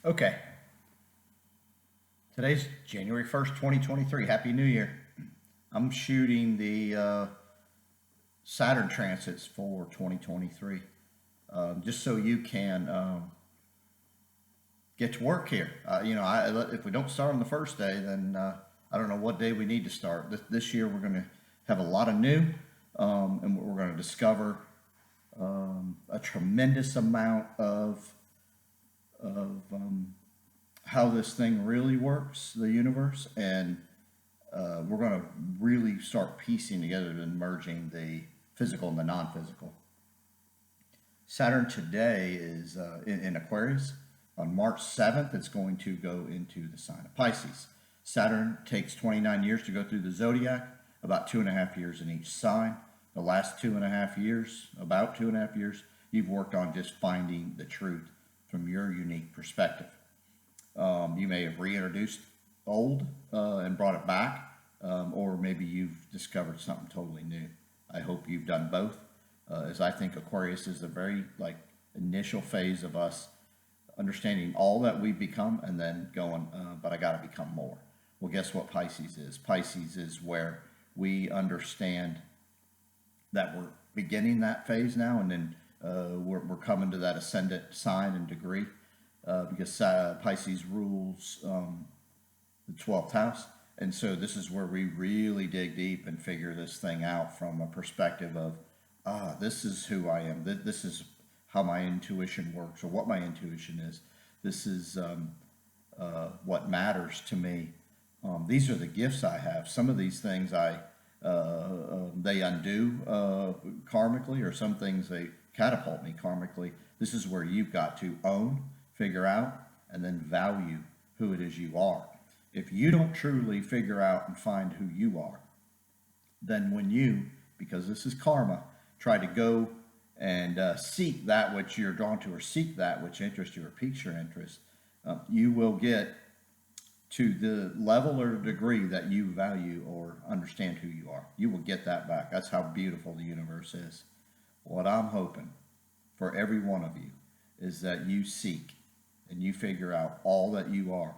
Okay, today's January 1st, 2023. Happy New Year. I'm shooting the Saturn transits for 2023 just so you can get to work here. If we don't start on the first day, then I don't know what day we need to start. This year we're going to have a lot of new, and we're going to discover a tremendous amount of how this thing really works, the universe, and we're going to really start piecing together and merging the physical and the non-physical. Saturn today is in Aquarius. On March 7th, it's going to go into the sign of Pisces. Saturn takes 29 years to go through the zodiac, about 2.5 years in each sign. The last 2.5 years, about 2.5 years, you've worked on just finding the truth from your unique perspective. You may have reintroduced old and brought it back, or maybe you've discovered something totally new. I hope you've done both, as I think Aquarius is the very initial phase of us understanding all that we've become and then going, but I got to become more. Well, guess what Pisces is? Pisces is where we understand that we're beginning that phase now, and then we're coming to that ascendant sign and degree, because Pisces rules the 12th house. And so this is where we really dig deep and figure this thing out from a perspective of, this is who I am. This is how my intuition works, or what my intuition is. This is what matters to me. These are the gifts I have. Some of these things they undo karmically, or some things they catapult me karmically. This is where you've got to own, figure out, and then value who it is you are. If you don't truly figure out and find who you are, then when you, because this is karma, try to go and seek that which you're drawn to, or seek that which interests you or piques your interest, you will get to the level or degree that you value or understand who you are. You will get that back. That's how beautiful the universe is. What I'm hoping for every one of you is that you seek and you figure out all that you are.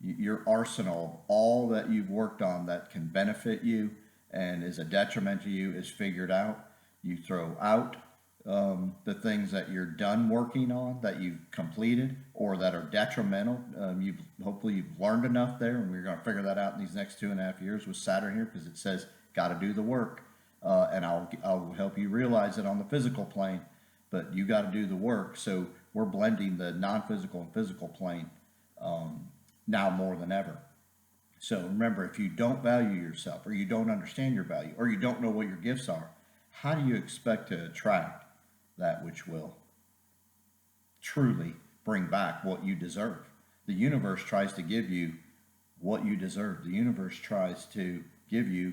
Your arsenal, all that you've worked on that can benefit you and is a detriment to you, is figured out. You throw out the things that you're done working on, that you've completed, or that are detrimental. Hopefully you've learned enough there, and we're going to figure that out in these next 2.5 years with Saturn here, because it says got to do the work, and I'll help you realize it on the physical plane, but you got to do the work. So we're blending the non-physical and physical plane now more than ever. So remember, if you don't value yourself, or you don't understand your value, or you don't know what your gifts are, how do you expect to attract that which will truly bring back what you deserve? The universe tries to give you what you deserve. The universe tries to give you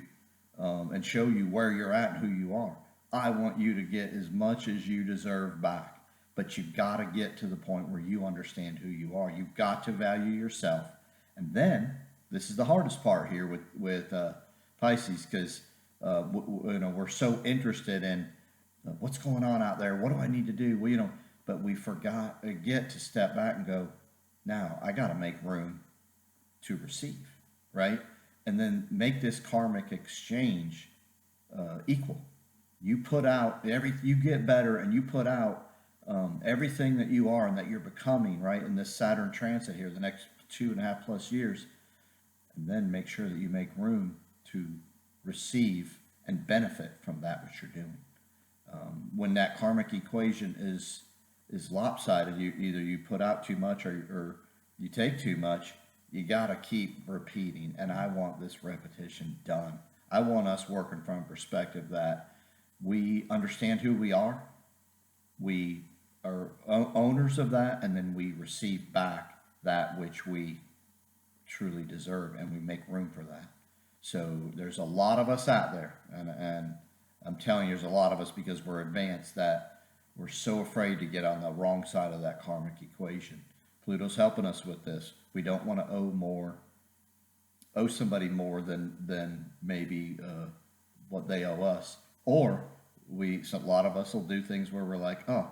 and show you where you're at and who you are. I want you to get as much as you deserve back. But you've got to get to the point where you understand who you are. You've got to value yourself. And then, this is the hardest part here with Pisces, because we're so interested in what's going on out there. What do I need to do? Well, but we get to step back and go, now I got to make room to receive, right? And then make this karmic exchange equal. You put out you get better, and you put out everything that you are and that you're becoming, right, in this Saturn transit here, the next 2.5+ years, and then make sure that you make room to receive and benefit from that which you're doing. When that karmic equation is lopsided, either you put out too much or you take too much. You got to keep repeating, and I want this repetition done. I want us working from a perspective that we understand who we are, we are owners of that, and then we receive back that which we truly deserve, and we make room for that. So there's a lot of us out there, and I'm telling you, there's a lot of us, because we're advanced, that we're so afraid to get on the wrong side of that karmic equation. Pluto's helping us with this. We don't want to owe somebody more than maybe what they owe us, or a lot of us will do things where we're like, oh,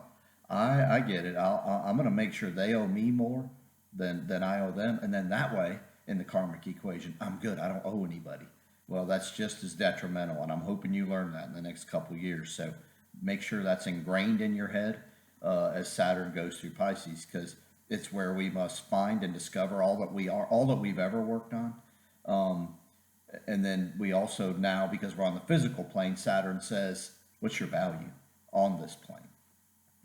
I get it. I'm going to make sure they owe me more than I owe them. And then that way, in the karmic equation, I'm good. I don't owe anybody. Well, that's just as detrimental, and I'm hoping you learn that in the next couple years. So make sure that's ingrained in your head as Saturn goes through Pisces, because it's where we must find and discover all that we are, all that we've ever worked on. And then we also now, because we're on the physical plane, Saturn says, what's your value on this plane?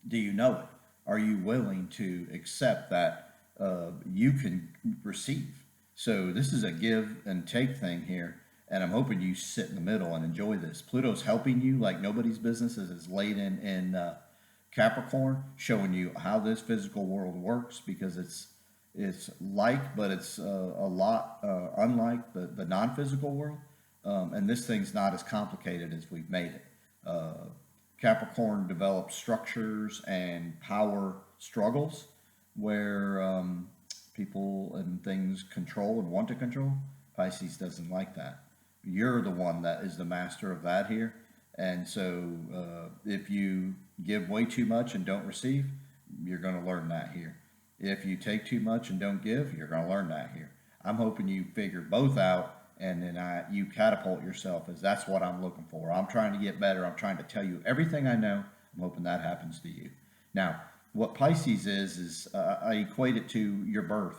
Do you know it? Are you willing to accept that you can receive? So this is a give and take thing here, and I'm hoping you sit in the middle and enjoy this. Pluto's helping you like nobody's business, as it's laid in Capricorn, showing you how this physical world works, because it's like, but it's a lot unlike the non-physical world. And this thing's not as complicated as we've made it. Capricorn develops structures and power struggles where people and things control and want to control. Pisces doesn't like that. You're the one that is the master of that here. And so if you give way too much and don't receive, you're going to learn that here. If you take too much and don't give, you're going to learn that here. I'm hoping you figure both out, and then you catapult yourself, as that's what I'm looking for. I'm trying to get better. I'm trying to tell you everything I know. I'm hoping that happens to you. Now, what Pisces is I equate it to your birth.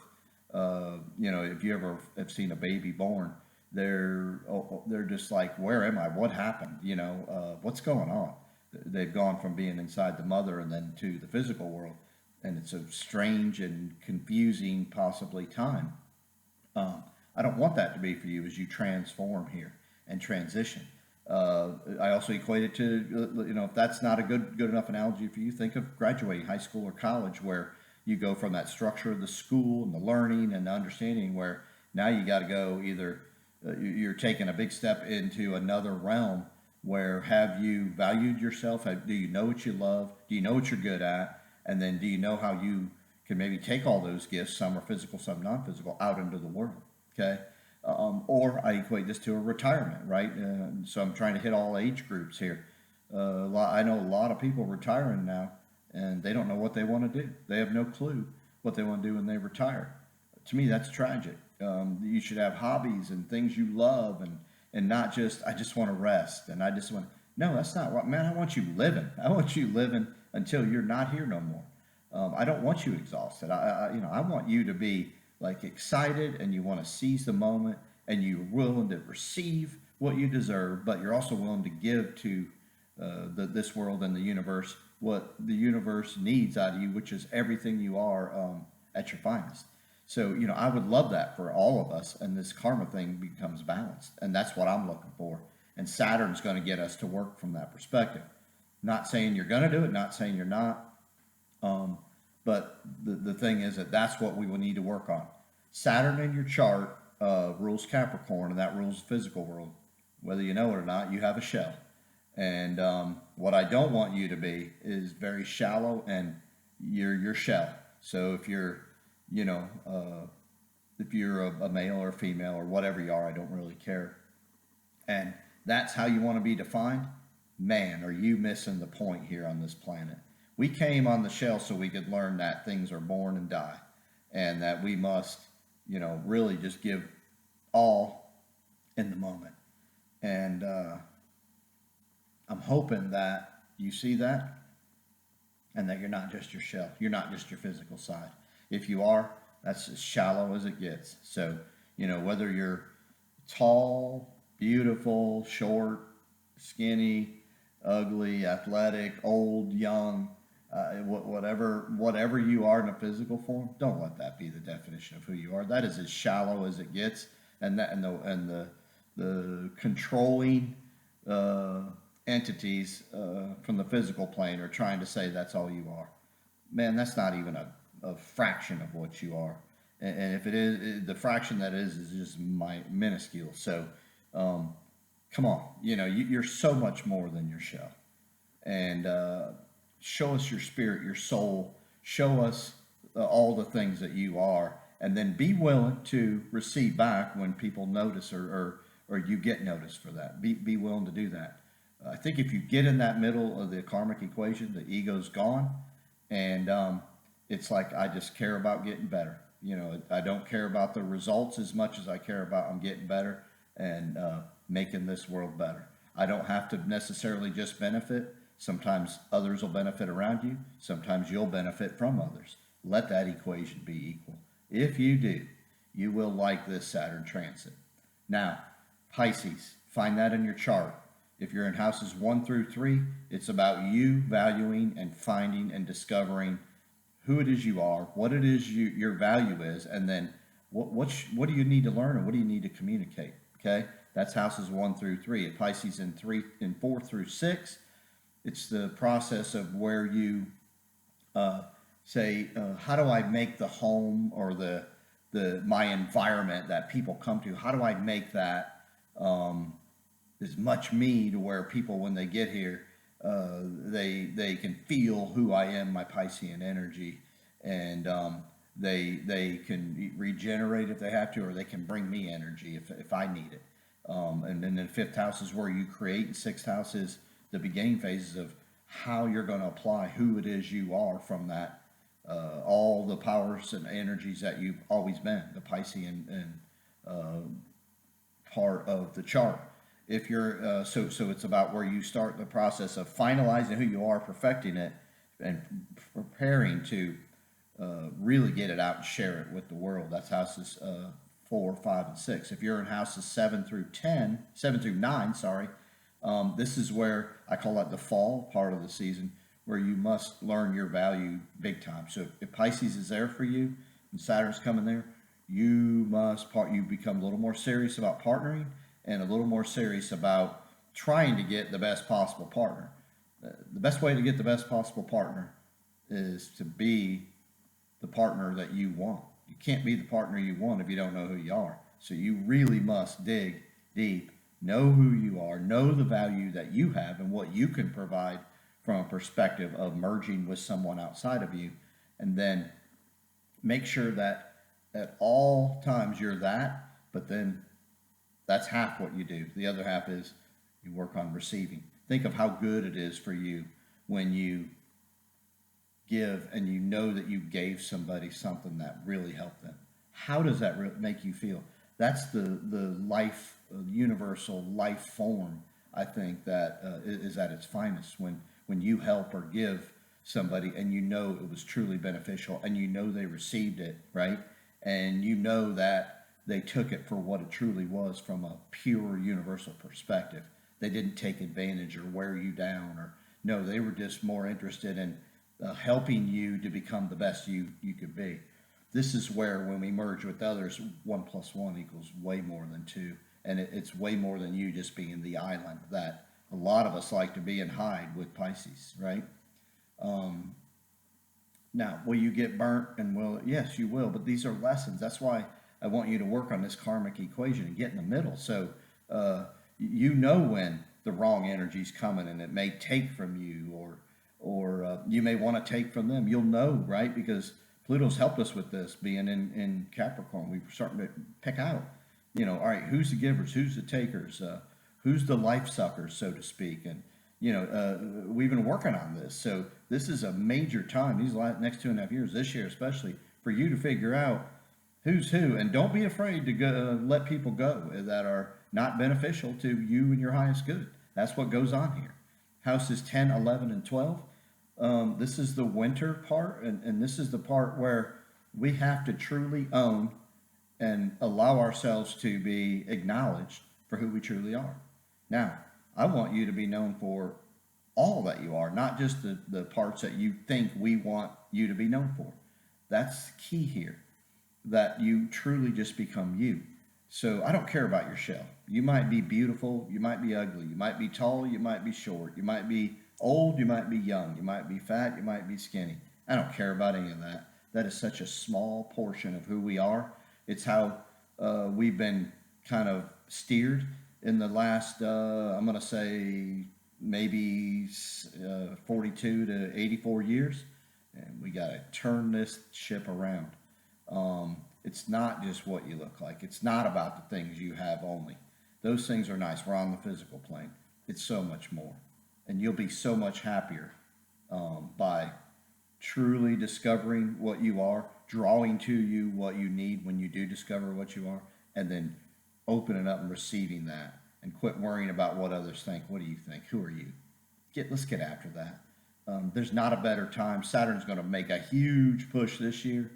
If you ever have seen a baby born, they're just like, where am I? What happened? What's going on? They've gone from being inside the mother and then to the physical world. And it's a strange and confusing, possibly, time. I don't want that to be for you as you transform here and transition. I also equate it to, if that's not a good enough analogy for you, think of graduating high school or college, where you go from that structure of the school and the learning and the understanding, where now you got to go either you're taking a big step into another realm, where have you valued yourself? Do you know what you love? Do you know what you're good at? And then do you know how you can maybe take all those gifts, some are physical, some non-physical, out into the world, okay? Or I equate this to a retirement, right? So I'm trying to hit all age groups here. I know a lot of people retiring now, and they don't know what they want to do. They have no clue what they want to do when they retire. To me, that's tragic. You should have hobbies and things you love, and not just, I just want to rest, and I just want, no, that's not what, man, I want you living. I want you living until you're not here no more. I don't want you exhausted. I want you to be like excited, and you want to seize the moment, and you're willing to receive what you deserve, but you're also willing to give to this world and the universe what the universe needs out of you, which is everything you are at your finest. So, I would love that for all of us, and this karma thing becomes balanced, and that's what I'm looking for. And Saturn's going to get us to work from that perspective. Not saying you're going to do it, not saying you're not. But the thing is that's what we will need to work on. Saturn in your chart rules Capricorn, and that rules the physical world. Whether you know it or not, you have a shell. And what I don't want you to be is very shallow, and you're your shell. So if you're, if you're a male or a female or whatever you are, I don't really care. And that's how you want to be defined. Man, are you missing the point here on this planet? We came on the shell so we could learn that things are born and die, and that we must, really just give all in the moment. And I'm hoping that you see that, and that you're not just your shell. You're not just your physical side. If you are, that's as shallow as it gets. So, whether you're tall, beautiful, short, skinny, ugly, athletic, old, young, whatever you are in a physical form, don't let that be the definition of who you are. That is as shallow as it gets, and the controlling entities from the physical plane are trying to say that's all you are. Man, that's not even a fraction of what you are, and if it is, the fraction that is just minuscule. So. Come on, you're so much more than your shell. And show us your spirit, your soul. Show us all the things that you are. And then be willing to receive back when people notice, or you get noticed for that. Be willing to do that. I think if you get in that middle of the karmic equation, the ego's gone. And it's like, I just care about getting better. I don't care about the results as much as I care about I'm getting better and making this world better. I don't have to necessarily just benefit. Sometimes others will benefit around you. Sometimes you'll benefit from others. Let that equation be equal. If you do, you will like this Saturn transit. Now, Pisces, find that in your chart. If you're in houses 1 through 3, it's about you valuing and finding and discovering who it is you are, what it is your value is, and then what do you need to learn and what do you need to communicate? Okay, that's houses 1 through 3. At Pisces in 4 through 6, it's the process of where you say, how do I make the home or my environment that people come to? How do I make that as much me to where people, when they get here, they can feel who I am, my Piscean energy, and they can regenerate if they have to, or they can bring me energy if I need it. And then the 5th house is where you create, and 6th house is the beginning phases of how you're going to apply who it is you are from that, all the powers and energies that you've always been, the Piscean and part of the chart. If you're so it's about where you start the process of finalizing who you are, perfecting it, and preparing to really get it out and share it with the world. That's houses 4, 5, and 6. If you're in houses 7 through 9, this is where I call that the fall part of the season, where you must learn your value big time. So if Pisces is there for you and Saturn's coming there, you become a little more serious about partnering and a little more serious about trying to get the best possible partner. The best way to get the best possible partner is to be the partner that you want. You can't be the partner you want if you don't know who you are. So you really must dig deep, know who you are, know the value that you have and what you can provide from a perspective of merging with someone outside of you, and then make sure that at all times you're that, but then that's half what you do. The other half is you work on receiving. Think of how good it is for you when you give and you know that you gave somebody something that really helped them. How does that make you feel? That's the life, universal life form, I think, that is at its finest when you help or give somebody and you know it was truly beneficial and you know they received it, right? And you know that they took it for what it truly was from a pure universal perspective. They didn't take advantage or wear you down, or no, they were just more interested in helping you to become the best you could be. This is where when we merge with others, 1 + 1 = way more than 2. And it's way more than you just being the island that a lot of us like to be and hide with Pisces, right? Now, will you get burnt? And yes, you will, but these are lessons. That's why I want you to work on this karmic equation and get in the middle. So you know when the wrong energy is coming and it may take from you, or you may want to take from them. You'll know, right? Because Pluto's helped us with this, being in Capricorn. We're starting to pick out, all right, who's the givers, who's the takers, who's the life suckers, so to speak. And, we've been working on this. So this is a major time, these next 2.5 years, this year especially, for you to figure out who's who. And don't be afraid to let people go that are not beneficial to you and your highest good. That's what goes on here. Houses 10, 11, and 12. This is the winter part, and this is the part where we have to truly own and allow ourselves to be acknowledged for who we truly are. Now, I want you to be known for all that you are, not just the parts that you think we want you to be known for. That's key here, that you truly just become you. So I don't care about your shell. You might be beautiful, you might be ugly, you might be tall, you might be short, you might be old, you might be young, you might be fat, you might be skinny. I don't care about any of that. That is such a small portion of who we are. It's how we've been kind of steered in the last, I'm going to say, maybe 42 to 84 years. And we got to turn this ship around. It's not just what you look like. It's not about the things you have only. Those things are nice. We're on the physical plane. It's so much more. And you'll be so much happier by truly discovering what you are, drawing to you what you need when you do discover what you are, and then opening up and receiving that, and quit worrying about what others think. What do you think? Who are you? Let's get after that. There's not a better time. Saturn's going to make a huge push this year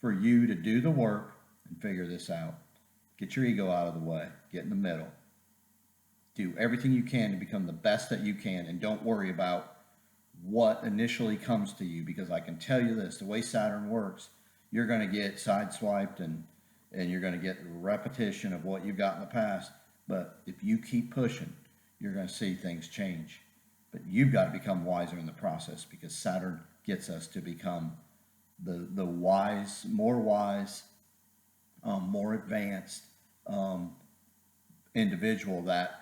for you to do the work and figure this out. Get your ego out of the way. Get in the middle. Do everything you can to become the best that you can, and don't worry about what initially comes to you, because I can tell you this, the way Saturn works, you're going to get sideswiped, and you're going to get repetition of what you got in the past. But if you keep pushing, you're going to see things change. But you've got to become wiser in the process, because Saturn gets us to become the wise, more advanced individual that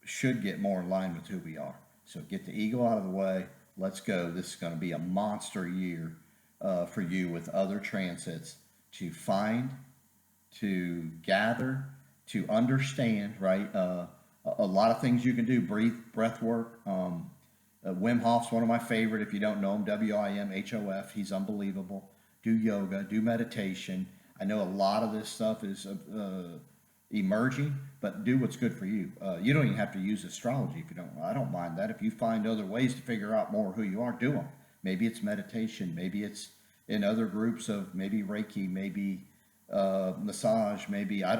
should get more in line with who we are. So get the ego out of the way. Let's go. This is going to be a monster year for you with other transits to find, to gather, to understand, right? A lot of things you can do. Breath work. Wim Hof's one of my favorite. If you don't know him, WIMHOF. He's unbelievable. Do yoga, do meditation. I know a lot of this stuff is emerging, but do what's good for you. You don't even have to use astrology if you don't. I don't mind that. If you find other ways to figure out more who you are, do them. Maybe it's meditation. Maybe it's in other groups of maybe Reiki, maybe massage. Maybe I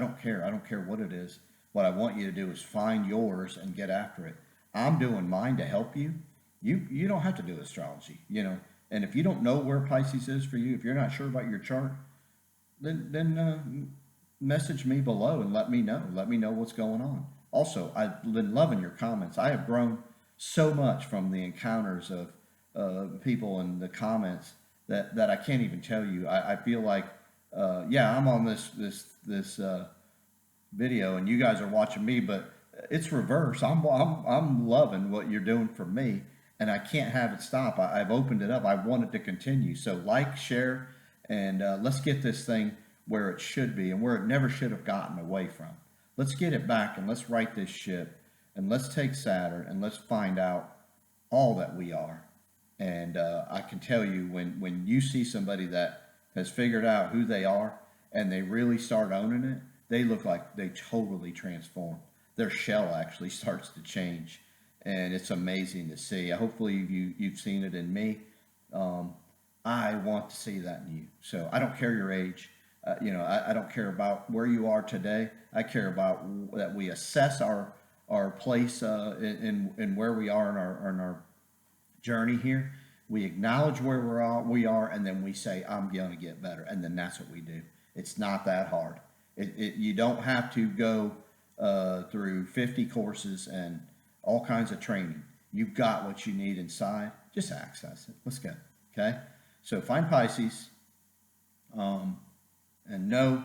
don't care. I don't care what it is. What I want you to do is find yours and get after it. I'm doing mine to help you. You don't have to do astrology, And if you don't know where Pisces is for you, if you're not sure about your chart, then message me below and let me know. Let me know what's going on. Also, I've been loving your comments. I have grown so much from the encounters of people in the comments that I can't even tell you. I feel like, I'm on this video and you guys are watching me, but it's reverse. I'm loving what you're doing for me, and I can't have it stop. I've opened it up. I want it to continue. So like, share, and let's get this thing where it should be and where it never should have gotten away from. Let's get it back, and let's right this ship, and let's take Saturn, and let's find out all that we are. And I can tell you, when you see somebody that has figured out who they are and they really start owning it, they look like they totally transform. Their shell actually starts to change, and it's amazing to see. Hopefully you've seen it in me. I want to see that in you. So I don't care your age. I don't care about where you are today. I care about that we assess our place in where we are in our journey here. We acknowledge where we are, and then we say, I'm going to get better. And then that's what we do. It's not that hard. You don't have to go through 50 courses and all kinds of training. You've got what you need inside. Just access it. Let's go. Okay? So find Pisces and know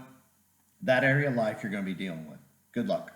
that area of life you're going to be dealing with. Good luck.